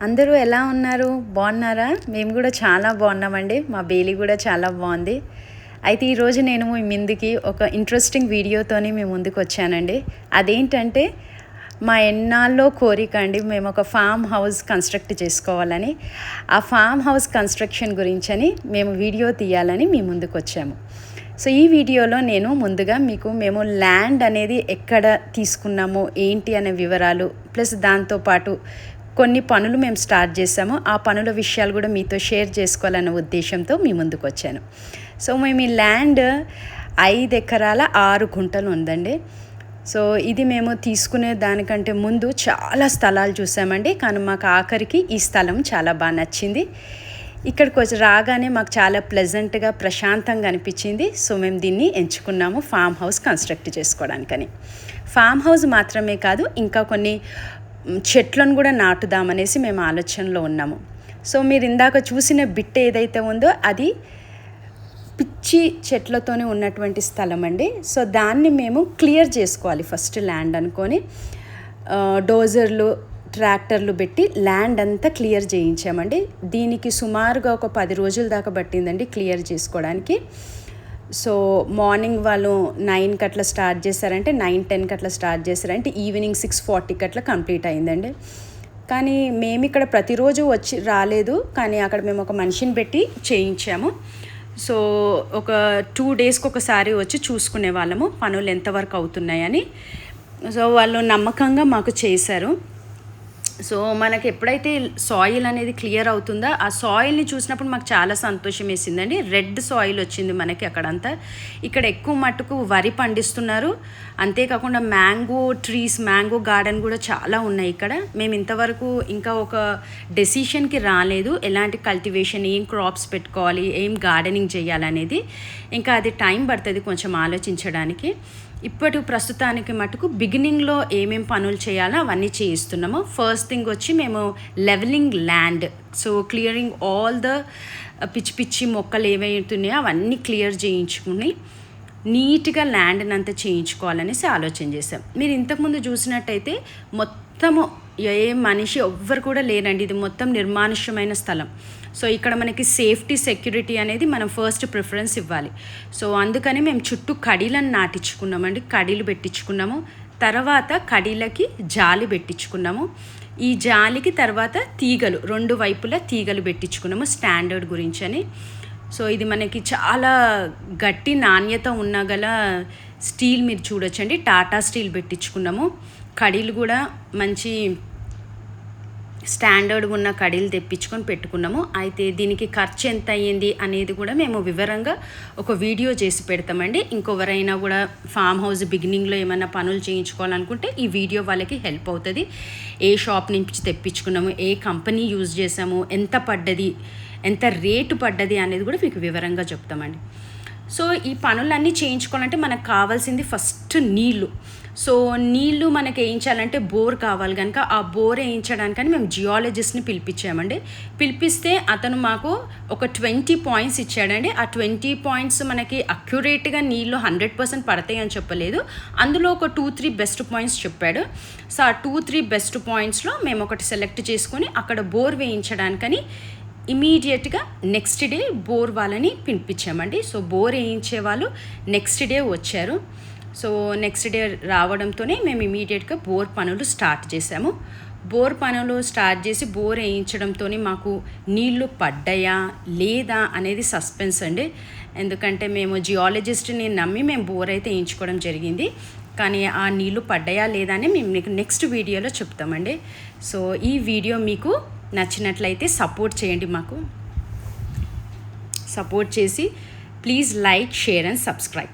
అందరూ ఎలా ఉన్నారు? బాగున్నారా? మేము కూడా చాలా బాగున్నామండి. మా బేలి కూడా చాలా బాగుంది. అయితే ఈరోజు నేను మీ ముందుకి ఒక ఇంట్రెస్టింగ్ వీడియోతోని మీ ముందుకు వచ్చానండి. అదేంటంటే మా ఎన్నాళ్ళో కోరిక అండి, మేము ఒక ఫామ్ హౌస్ కన్స్ట్రక్ట్ చేసుకోవాలని. ఆ ఫామ్ హౌస్ కన్స్ట్రక్షన్ గురించని మేము వీడియో తీయాలని మీ ముందుకు వచ్చాము. సో ఈ వీడియోలో నేను ముందుగా మేము ల్యాండ్ అనేది ఎక్కడ తీసుకున్నాము ఏంటి అనే వివరాలు, ప్లస్ దాంతోపాటు కొన్ని పనులు మేము స్టార్ట్ చేసాము. ఆ పనుల విషయాలు కూడా మీతో షేర్ చేసుకోవాలన్న ఉద్దేశంతో మీ ముందుకు వచ్చాను. సో మేము ఈ ల్యాండ్ 5 ఎకరాల 6 గుంటలు ఉందండి. సో ఇది మేము తీసుకునే దానికంటే ముందు చాలా స్థలాలు చూసామండి, కానీ మాకు ఆఖరికి ఈ స్థలం చాలా బాగా నచ్చింది. ఇక్కడికి వచ్చి రాగానే మాకు చాలా ప్లెజెంట్గా ప్రశాంతంగా అనిపించింది. సో మేము దీన్ని ఎంచుకున్నాము ఫామ్ హౌస్ కన్స్ట్రక్ట్ చేసుకోవడానికని. ఫామ్ హౌస్ మాత్రమే కాదు, ఇంకా కొన్ని చెట్లను కూడా నాటుదామనేసి మేము ఆలోచనలో ఉన్నాము. సో మీరు ఇందాక చూసిన బిట్ ఏదైతే ఉందో అది పిచ్చి చెట్లతోనే ఉన్నటువంటి స్థలం అండి. సో దాన్ని మేము క్లియర్ చేసుకోవాలి ఫస్ట్ ల్యాండ్ అనుకొని డోజర్లు ట్రాక్టర్లు పెట్టి ల్యాండ్ అంతా క్లియర్ చేయించామండి. దీనికి సుమారుగా ఒక 10 రోజుల దాకా పట్టిందండి క్లియర్ చేసుకోవడానికి. సో మార్నింగ్ వాళ్ళు 9కి అట్లా స్టార్ట్ చేశారంటే 9-10కి అట్లా స్టార్ట్ చేశారంటే ఈవినింగ్ 6:40కి అట్లా కంప్లీట్ అయిందండి. కానీ మేము ఇక్కడ ప్రతిరోజు వచ్చి రాలేదు, కానీ అక్కడ మేము ఒక మనిషిని పెట్టి చేయించాము. సో ఒక 2 డేస్కి ఒకసారి వచ్చి చూసుకునే వాళ్ళము పనులు ఎంతవరకు అవుతున్నాయని. సో వాళ్ళు నమ్మకంగా మాకు చేశారు. సో మనకి ఎప్పుడైతే సాయిల్ అనేది క్లియర్ అవుతుందో ఆ సాయిల్ని చూసినప్పుడు మాకు చాలా సంతోషం వేసిందండి. రెడ్ సాయిల్ వచ్చింది మనకి అక్కడంతా. ఇక్కడ ఎక్కువ మట్టుకు వరి పండిస్తున్నారు, అంతేకాకుండా మ్యాంగో ట్రీస్, మ్యాంగో గార్డెన్ కూడా చాలా ఉన్నాయి ఇక్కడ. మేము ఇంతవరకు ఇంకా ఒక డెసిషన్కి రాలేదు ఎలాంటి కల్టివేషన్, ఏం క్రాప్స్ పెట్టుకోవాలి, ఏం గార్డెనింగ్ చేయాలనేది. ఇంకా అది టైం పడుతుంది కొంచెం ఆలోచించడానికి. ప్రస్తుతానికి మటుకు బిగినింగ్లో ఏమేం పనులు చేయాలో అవన్నీ చేయిస్తున్నాము. ఫస్ట్ థింగ్ వచ్చి మేము levelling land, so clearing all the పిచ్చి మొక్కలు ఏవైతున్నాయో అవన్నీ క్లియర్ చేయించుకుని నీట్గా ల్యాండ్ని అంతా చేయించుకోవాలనేసి ఆలోచన చేసాం. మీరు ఇంతకుముందు చూసినట్టయితే మొత్తము ఏ మనిషి ఎవ్వరు కూడా లేరండి. ఇది మొత్తం నిర్మానుష్యమైన స్థలం. సో ఇక్కడ మనకి సేఫ్టీ, సెక్యూరిటీ అనేది మనం ఫస్ట్ ప్రిఫరెన్స్ ఇవ్వాలి. సో అందుకని మేము చుట్టూ కడీలను నాటించుకున్నామండి, కడీలు పెట్టించుకున్నాము. తర్వాత కడీలకి జాలి పెట్టించుకున్నాము. ఈ జాలికి తర్వాత తీగలు, 2 వైపులా తీగలు పెట్టించుకున్నాము స్టాండర్డ్ గురించని. సో ఇది మనకి చాలా గట్టి నాణ్యత ఉన్న గల స్టీల్ మీరు చూడొచ్చండి, టాటా స్టీల్ పెట్టించుకున్నాము. కడీలు కూడా మంచి స్టాండర్డ్గా ఉన్న కడీలు తెప్పించుకొని పెట్టుకున్నాము. అయితే దీనికి ఖర్చు ఎంత అయ్యింది అనేది కూడా మేము వివరంగా ఒక వీడియో చేసి పెడతామండి. ఇంకెవరైనా కూడా ఫామ్ హౌస్ బిగినింగ్లో ఏమైనా పనులు చేయించుకోవాలనుకుంటే ఈ వీడియో వాళ్ళకి హెల్ప్ అవుతుంది. ఏ షాప్ నుంచి తెప్పించుకున్నాము, ఏ కంపెనీ యూజ్ చేసాము, ఎంత పడ్డది, ఎంత రేటు పడ్డది అనేది కూడా మీకు వివరంగా చెప్తామండి. సో ఈ పనులన్నీ చేయించుకోవాలంటే మనకు కావాల్సింది ఫస్ట్ నీళ్ళు. సో నీళ్ళు మనకి వేయించాలంటే బోర్ కావాలి కనుక ఆ బోర్ వేయించడానికని మేము జియాలజిస్ట్ని పిలిపించామండి. పిలిపిస్తే అతను మాకు ఒక 20 పాయింట్స్ ఇచ్చాడండి. ఆ 20 పాయింట్స్ మనకి అక్యురేట్గా నీళ్ళు 100% పడతాయి అని చెప్పలేదు, అందులో ఒక 2-3 బెస్ట్ పాయింట్స్ చెప్పాడు. సో ఆ 2-3 బెస్ట్ పాయింట్స్లో మేము ఒకటి సెలెక్ట్ చేసుకొని అక్కడ బోర్ వేయించడానికని ఇమీడియట్గా నెక్స్ట్ డే బోర్ వాళ్ళని పిలిపించామండి. సో బోర్ వేయించే వాళ్ళు నెక్స్ట్ డే వచ్చారు. సో నెక్స్ట్ డే రావడంతోనే మేము ఇమీడియట్గా బోర్ పనులు స్టార్ట్ చేసాము. బోర్ పనులు స్టార్ట్ చేసి బోర్ వేయించడంతో మాకు నీళ్లు పడ్డాయా లేదా అనేది సస్పెన్స్ అండి. ఎందుకంటే మేము జియాలజిస్ట్ని నమ్మి మేము బోర్ అయితే వేయించుకోవడం జరిగింది, కానీ ఆ నీళ్లు పడ్డాయా లేదా అని మేము మీకు నెక్స్ట్ వీడియోలో చెప్తామండి. సో ఈ వీడియో మీకు నచ్చినట్లయితే సపోర్ట్ చేయండి, మాకు సపోర్ట్ చేసి please like, share and subscribe.